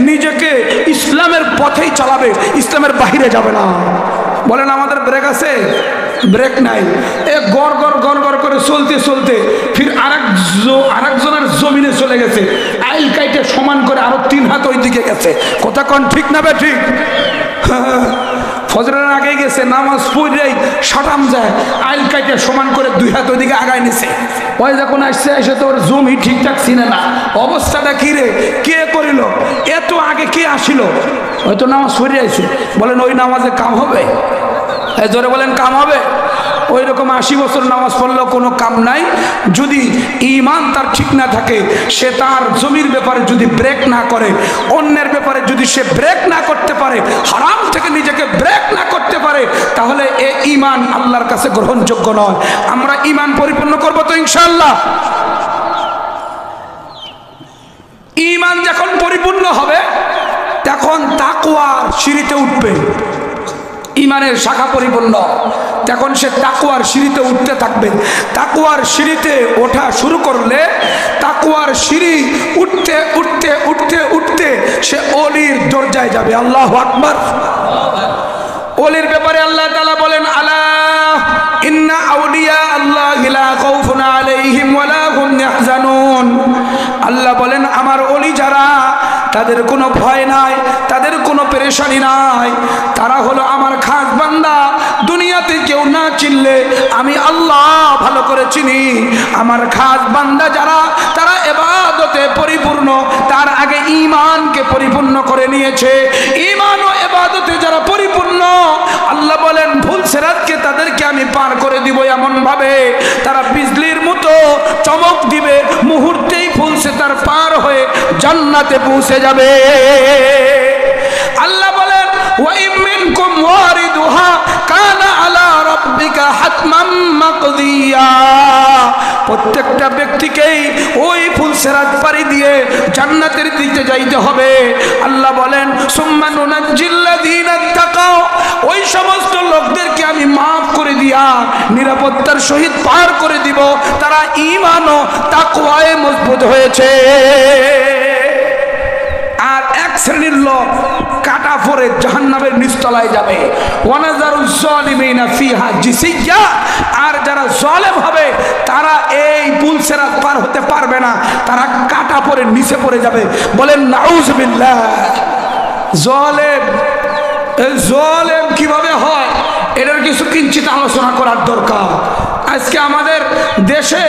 নিজেকে ইসলামের পথেই চালাবে, ইসলামের বাহিরে যাবে না। বলেন আমাদের ব্রেক আছে? ব্রেক নাই। এ গড় গড় গড় গড় করে চলতে চলতে ফির আরেকজনের জমিনে চলে গেছে, আইল কাইটে সমান করে আরো 3 হাত ওই দিকে গেছে। কথা কোন ঠিক না বে ঠিক? ফজরের আগে গেছে, নামাজ পড়েই সাটাম যায়, আইল কাইটে সমান করে 2 হাত ওইদিকে আগায় নিছে। ওই যখন আসছে এসে তোর জমি ঠিকঠাক চিনে না, অবস্থাটা কি রে, কে করিল, এত আগে কে আসিল, হয়তো নামাজ পড়ে আইছে। বলেন ওই নামাজে কাম হবে? জোরে বলেন কাম হবে? ওই রকম 80 বছর নামাজ পড়লেও কোনো কাম নাই। যদি ঈমান তার ঠিক না থাকে, সে তার জমির ব্যাপারে যদি ব্রেক না করে, অন্যের ব্যাপারে যদি সে ব্রেক না করতে পারে, হারাম থেকে নিজেকে ব্রেক না করতে পারে, তাহলে এই ঈমান আল্লাহর কাছে গ্রহণযোগ্য নয়। আমরা ঈমান পরিপূর্ণ করব তো ইনশাআল্লাহ। ঈমান যখন পরিপূর্ণ হবে তখন তাকওয়ার সিঁড়িতে উঠবে। ঈমানের শাখা পরিপূর্ণ, তখন সে তাকওয়ার সিঁড়িতে উঠতে থাকবে। তাকওয়ার সিঁড়িতে ওঠা শুরু করলে, তাকওয়ার সিঁড়ি উঠতে উঠতে উঠতে উঠতে সে ওলির দরজায় যাবে। আল্লাহু আকবার। ওলির ব্যাপারে আল্লাহ তাআলা বলেন, আলা ইন্না আউলিয়া আল্লাহি লা খাউফুন আলাইহিম ওয়া লা হুম ইয়াহজানুন। আল্লাহ বলেন, আমার ওলি যারা, তাদের কোনো ভয় নাই, তাদের কোনো পেরেশানি নাই, তারা হলো আমার খাস বান্দা। দুনিয়াতে কেউ না চিনলে আমি আল্লাহ ভালো করে চিনি। আমার খাস বান্দা যারা, তারা ইবাদতে পরিপূর্ণ, তার আগে ঈমানকে পরিপূর্ণ করে নিয়েছে। ঈমান ও ইবাদতে যারা পরিপূর্ণ, আল্লাহ বলেন ভুল সিরাতকে তাদেরকে আমি পার করে দিব এমন ভাবে, তারা বিজলির মতো চমক দিবে, মুহূর্তেই ভুল সিরাত পার হয়ে জান্নাতে পৌঁছে যাবে। আল্লাহ বলেন, ওয়া ইম মিনকুম ওয়ারিদুহা কানা আলা রাব্বিকা হাতমান মাকদিয়া। প্রত্যেকটা ব্যক্তিকেই ওই ফুল সিরাত পাড়ি দিয়ে জান্নাতের দিকে যাইতে হবে। আল্লাহ বলেন, সুম্মা নুনাজ্জিল্লাযীনা তাকাও, ওই সমস্ত লোকদেরকে আমি মাফ করে দিয়া নিরাপত্তার সহিত পার করে দিব, তারা ঈমান ও তাকওয়ায় মজবুত হয়েছে। আর এক শ্রেণীর লোক কাটা পরে জাহান্নামের নিচতলায় যাবে। ওয়ানাজারুজ জালিমিনা ফিহা জিসিয়্যা। আর যারা জালেম হবে তারা এই পুল সিরাত পার হতে পারবে না, তারা কাটা পরে নিচে পড়ে যাবে। বলেন নাউজুবিল্লাহ। জালেম, এই জালেম কিভাবে হয় এটার কিছু কিঞ্চিত আলোচনা করার দরকার। আজকে আমাদের দেশে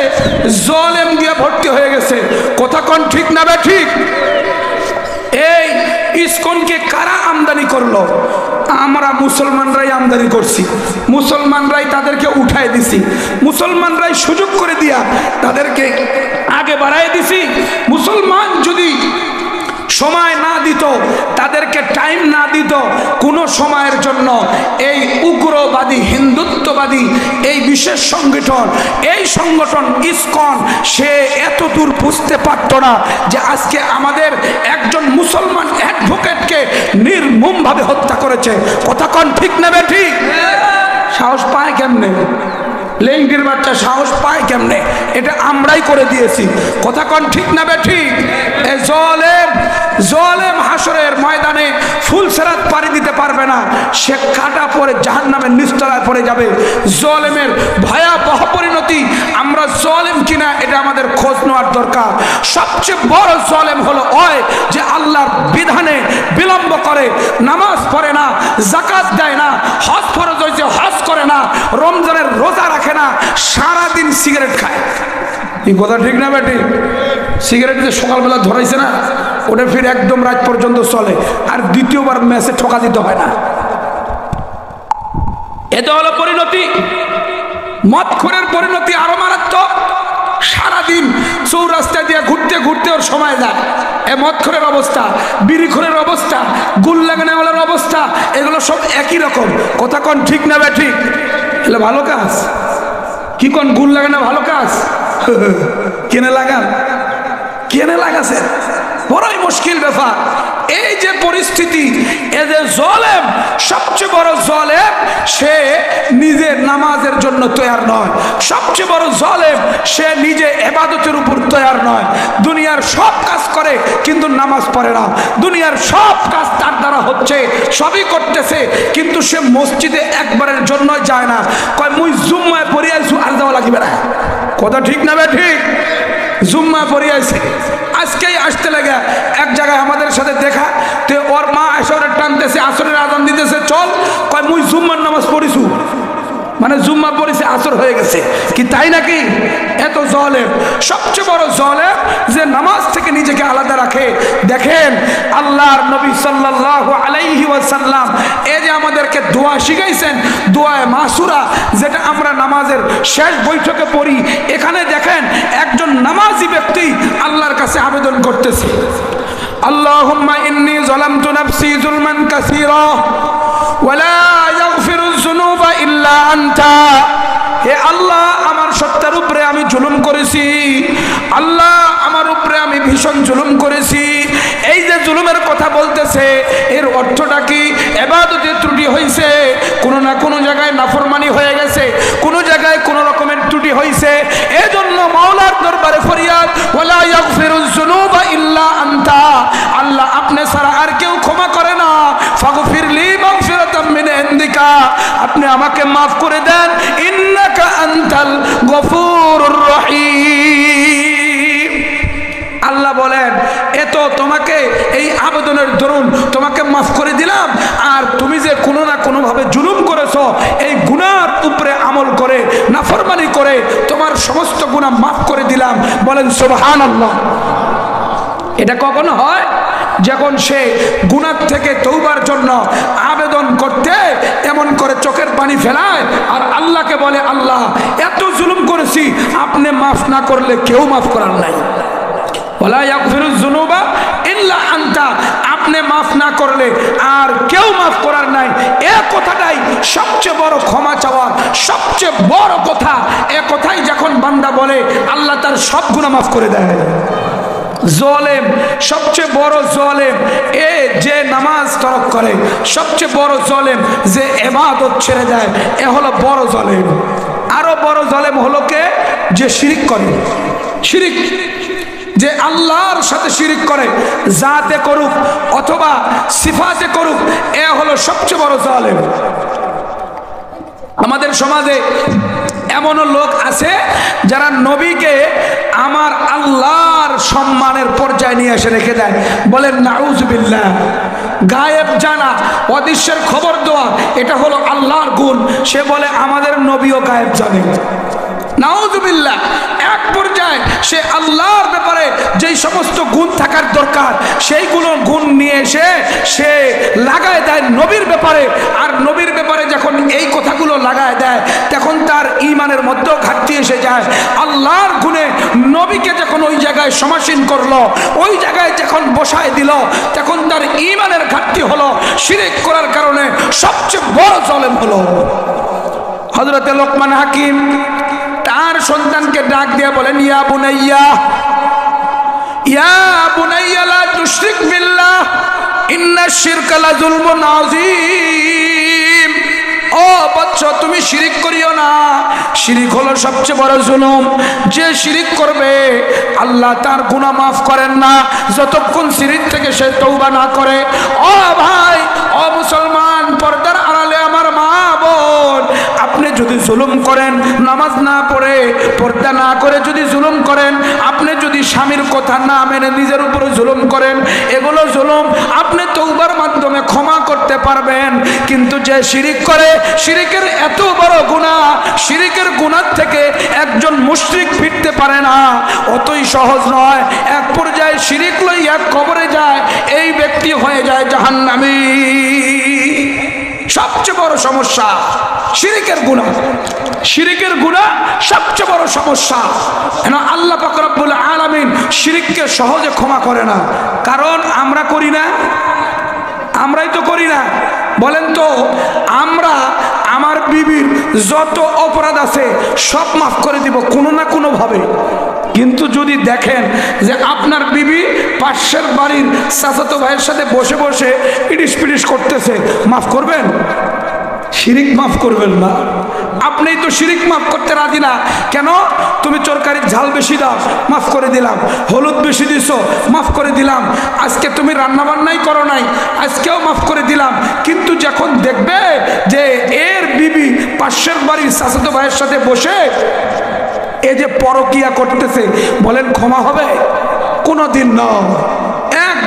জালেম দিয়ে ভর্তি হয়ে গেছে। কথা কোন ঠিক না বে ঠিক? এই ইসকনকে কারা আমদানি করলো? আমরা মুসলমানরাই আমদানি করছি, মুসলমানরাই তাদেরকে উঠায় দিছি, মুসলমানরাই সুযোগ করে দিয়া তাদেরকে আগে বাড়ায় দিছি। মুসলমান যদি সময় না দিত, তাদেরকে টাইম না দিত কোনো সময়ের জন্য, এই উগ্রবাদী হিন্দুত্ববাদী এই বিশেষ সংগঠন, এই সংগঠন ইসকন, সে এত দূর বুঝতে পারত না যে আজকে আমাদের একজন মুসলমান অ্যাডভোকেটকে নির্মমভাবে হত্যা করেছে। কথা কোন ঠিক না বে ঠিক? সাহস পায় কেমনে? লেঙ্গির বাচ্চা সাহস পায় কেমনে? এটা আমরাই করে দিয়েছি। কথা কোন ঠিক না বে ঠিক? এই জালেম হাসরের ময়দানে ফুল সিরাত পাড়ি দিতে পারবে না, সে কাটা পরে জাহান্নামের নিচতলায় পড়ে যাবে। জালেমের ভয়াবহ পরিণতি। আমরা জালেম কিনা এটা আমাদের খোঁজ নেওয়ার দরকার। সবচেয়ে বড় জালেম হলো ওই যে আল্লাহর বিধানে বিলম্ব করে, নামাজ পড়ে না, যাকাত দেয় না, হজ ফরজ হয়েছে হজ করে না, রমজানের রোজা রাখে না, সারাদিন সিগারেট খায়। এই কথা ঠিক না বেটি? সিগারেট যে সকালবেলা ধরাইছে না, ওটা ফির একদম রাত পর্যন্ত চলে, আর দ্বিতীয়বার ম্যাচে ঠকা দিতে হয় না। এটা হলো পরিণতি। মদখোরের পরিণতি আরো মারাত্মক। সারাদিন চৌরাস্তা দিয়ে ঘুরতে ঘুরতে ওর সময় যায়। এ মদখোরের অবস্থা, বিড়িখোরের অবস্থা, গুল্লাগানাওয়ালার অবস্থা, এগুলো সব একই রকম। কথা কোন ঠিক না বে ঠিক? এগুলো ভালো কাজ? কি কোন গুল লাগানো ভালো কাজ? কেনে লাগান, কেনে লাগাছে, বড়ই মুশকিল ব্যাপার। এই যে পরিস্থিতি, এই যে জালেম, সবচেয়ে বড় জালেম সে নিজে নামাজের জন্য তৈয়ার নয়। সবচেয়ে বড় জালেম সে নিজে ইবাদতের উপর তৈয়ার নয়। দুনিয়ার সব কাজ করে কিন্তু নামাজ পড়ে না। দুনিয়ার সব কাজ তার দ্বারা হচ্ছে, সবই করতেছে, কিন্তু সে মসজিদে একবারের জন্য যায় না। কয় মুই জুম্মায় পড়ি আইছু, আর যাওয়া লাগবে না। কথা ঠিক না বে ঠিক? জুম্মা পড়ি আইছে, আজকেই আসতে লাগে এক জায়গায় আমাদের সাথে দেখা, তো ওর মা আসরের টানতেছে, আসরের আজান দিতেছে, চল। কয় মুই বছর হয়ে গেছে, কি তাই নাকি? এত জালেম, সবচেয়ে বড় জালেম যে নামাজ থেকে নিজেকে আলাদা রাখে। দেখেন আল্লাহর নবী সাল্লাল্লাহু আলাইহি ওয়াসাল্লাম এই যে আমাদেরকে দোয়া শিখাইছেন, দোয়ায়ে মাসুরা, যেটা আমরা নামাজের শেষ বৈঠকে পড়ি, এখানে দেখেন একজন নামাজি ব্যক্তি আল্লাহর কাছে আবেদন করতেছে, আল্লাহুম্মা ইন্নী যালামতু নাফসি যুলমান কাসীরা ওয়া লা ইয়াগফিরুয যুনুবা ইল্লা আনতা। হে আল্লাহ, আমার সত্তার উপরে আমি জুলুম করেছি, আল্লাহ আমার উপরে আমি ভীষণ জুলুম করেছি। এই যে জুলুমের কথা বলতেছে, এর অর্থটা কি? ইবাদতে ত্রুটি হয়েছে, কোনো না কোনো জায়গায় নাফরমানি হয়ে গেছে, কোনো জায়গায় কোনো রকমের ত্রুটি হয়েছে। এজন্য মাওলার দরবারে ফরিয়াদ, ওয়ালা ইয়াগফিরুয যুনুবা ইল্লা আনতা, আল্লাহ আপনি ছাড়া আর কেউ ক্ষমা করে না। ফাগফিরলি মাগফিরাতাম মিন ইনদিকা, আপনি আমাকে মাফ করে দেন, ইন্নাকা আনতাল গফুরুর রহিম। আল্লাহ বলেন, এত তোমাকে এই আবেদনের দরুন তোমাকে মাফ করে দিলাম, আর তুমি যে কোনো না কোনোভাবে জুলুম করেছো, এই গুনার উপরে আমল করে নাফরমানি করে তোমার সমস্ত গুনাহ মাফ করে দিলাম। বলেন সুবহানাল্লাহ। এটা কখন হয়? যখন সে গুনাহ থেকে তওবার জন্য আবেদন করতে এমন করে চোখের পানি ফেলায় আর আল্লাহকে বলে, আল্লাহ এত জুলুম করেছি, আপনি মাফ না করলে কেউ মাফ করার নাই। ওয়ালা ইয়াগফিরুয যুনুবা ইল্লা আনতা, আপনি মাফ না করলে আর কেউ মাফ করার নাই। এই কথাটাই সবচেয়ে বড় ক্ষমা চাওয়ার সবচেয়ে বড় কথা। এই কথাই যখন বান্দা বলে, আল্লাহ তার সব গুনাহ মাফ করে দেয়। জালেম, সবচেয়ে বড় জালেম এ যে নামাজ তরক করে, সবচেয়ে বড় জালেম যে ইবাদত ছেড়ে দেয়, এ হলো বড় জালেম। আরো বড় জালেম হলো কে? যে শিরিক করে। শিরিক, যে আল্লাহর সাথে শিরিক করে, জাতে করুক অথবা সিফাতে করুক, এ হলো সবচেয়ে বড় জালেম। আমাদের সমাজে এমনও লোক আছে যারা নবীকে আমার আল্লাহর সম্মানের পর্যায়ে নিয়ে এসে রেখে দেয়। বলেন নাউজুবিল্লাহ। গায়েব জানা, অদৃশ্যের খবর দেওয়া, এটা হলো আল্লাহর গুণ। সে বলে আমাদের নবীও গায়েব জানে। নাউজুবিল্লাহ। এক পর্যায়ে সে আল্লাহর ব্যাপারে যেই সমস্ত গুণ থাকার দরকার, সেইগুলো গুণ নিয়ে এসে সে লাগায় দেয় নবীর ব্যাপারে। আর নবীর ব্যাপারে যখন এই কথাগুলো লাগায় দেয়, তখন তার ঈমানের মধ্যেও ঘাটতি এসে যায়। আল্লাহর গুণে নবীকে যখন ওই জায়গায় সমাসীন করলো, ওই জায়গায় যখন বসায় দিল, তখন তার ঈমানের ঘাটতি হলো। শিরক করার কারণে সবচেয়ে বড় জালেম হলো। হযরত লোকমান হাকিম তার সন্তানকে ডাক দিয়ে বলেন, ইয়া বুনাইয়া, ইয়া বুনাইয়া লা তুশরিক বিল্লাহ, ইন্নাশ শিরকা লা যুলমুন আযীম। ও বৎস, তুমি শিরিক করিও না, শিরিক হলো সবচেয়ে বড় জুলুম। যে শিরিক করবে আল্লাহ তার গুনাহ মাফ করেন না যতক্ষণ শিরিক থেকে সে তওবা না করে। ও ভাই, ও মুসলমান, পর্দার আড়ালে আমার মা বোন, আপনি যদি জুলুম করেন, নামাজ না পড়ে, পর্দা না করে যদি জুলুম করেন, আপনি যদি স্বামীর কথা না মেনে নিজের উপরে জুলুম করেন, এগুলো জুলুম আপনি তওবার মাধ্যমে ক্ষমা করতে পারবেন। কিন্তু যে শিরিক করে, শিরিকের এত বড় গুনাহ, শিরিকের গুনাহ থেকে একজন মুশরিক ফিরতে পারে না, অতই সহজ নয়। এক পর্যায়ে শিরিক লইয়া কবরে যায়, এই ব্যক্তি হয়ে যায় জাহান্নামী। সবচেয়ে বড় সমস্যা শিরিকের গুনাহ। শিরিকের গুনাহ সবচেয়ে বড় সমস্যা। আল্লাহ পাক রব্বুল আলামিন শিরিককে সহজে ক্ষমা করে না। কারণ আমরা করি না, আমরাই তো করি না। বলেন তো, আমরা আমার বিবির যত অপরাধ আছে সব মাফ করে দিব কোনো না কোনো ভাবে। কিন্তু যদি দেখেন যে আপনার বিবি পাশের বাড়ির চাচাতো ভাইয়ের সাথে বসে বসে ইডিস পিডিস করতেছে, মাফ করবেন? শিরিক মাফ করবেন না। আপনি তো শিরিক মাফ করতে রাজি না। কেন? তুমি তরকারির ঝাল বেশি দাও, মাফ করে দিলাম। হলুদ বেশি দিছো, মাফ করে দিলাম। আজকে তুমি রান্না বান্নাই করো নাই, আজকেও মাফ করে দিলাম। কিন্তু যখন দেখবে যে এর বিবি পাশের বাড়ির চাচাতো ভাইয়ের সাথে বসে এই যে পরকিয়া করতেছে, বলেন ক্ষমা হবে? কোনোদিন না।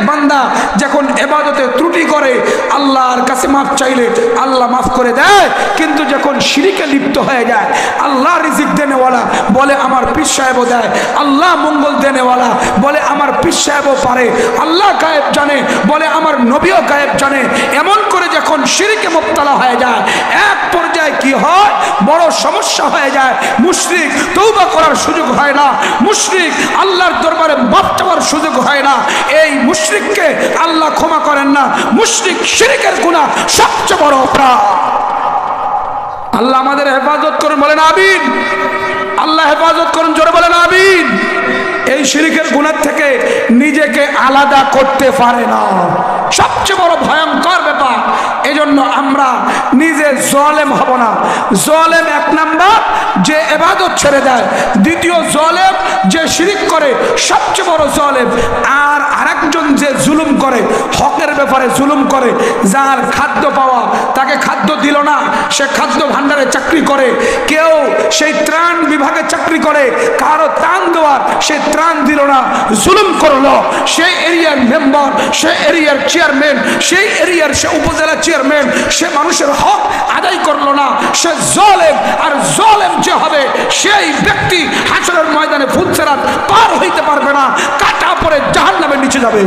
বান্দা যখন ইবাদতে ত্রুটি করে আল্লাহর কাছে মাফ চাইলে আল্লাহ মাফ করে দেয়, কিন্তু যখন শিরকে লিপ্ত হয়ে যায়, আল্লাহ রিজিক দেনেওয়ালা বলে আমার পীর সাহেবও দেয়, আল্লাহ মঙ্গল দেনেওয়ালা বলে আমার পীর সাহেবও পারে, আল্লাহ গায়েব জানে বলে আমার নবীও গায়েব জানে, এমন করে যখন শিরকে মুবতালা হয়ে যায়, এক পর্যায়ে কি হয়, বড় সমস্যা হয়ে যায়। মুশরিক তওবা করার সুযোগ হয় না, মুশরিক আল্লাহর দরবারে মাফ চাওয়ার সুযোগ হয় না। এই মুশরিককে আল্লাহ ক্ষমা করেন না। মুশরিক শিরকের গুনাহ সবচেয়ে বড় অপরাধ। আল্লাহ আমাদের হেফাজত করুন, বলেন আমিন। আল্লাহ হেফাজত করুন, জোরে বলেন আমিন। এই শিরকের গুনাহ থেকে নিজেকে আলাদা করতে পারে না, সবচেয়ে বড় ভয়ঙ্কর ব্যাপার। এজন্য আমরা নিজে জালেম হব না। জালেম এক নাম্বার যে ইবাদত ছেড়ে দেয়, দ্বিতীয় জালেম যে শিরক করে, সবচেয়ে বড় জালেম। আর আরেকজন যে জুলুম করে, হকের ব্যাপারে জুলুম করে, যার খাদ্য পাওয়া তাকে খাদ্য দিল না, সে খাদ্য ভাণ্ডারে চাকরি করে, কেউ সেই ত্রাণ বিভাগে চাকরি করে, কারো ত্রাণ দেওয়ার সে ত্রাণ দিল না, জুলুম করলো। সেই এরিয়ার মেম্বার, সেই এরিয়ার চেয়ারম্যান, সেই এরিয়ার সে উপজেলা চেয়ারম্যান, সে মানুষের হক আদায় করলো না, সে জালেম। আর জালেম যে হবে সেই ব্যক্তি হাসরের ময়দানে ফুলসিরাত পার হইতে পারবে না, কাটা পরে জাহান্নামের নিচে যাবে।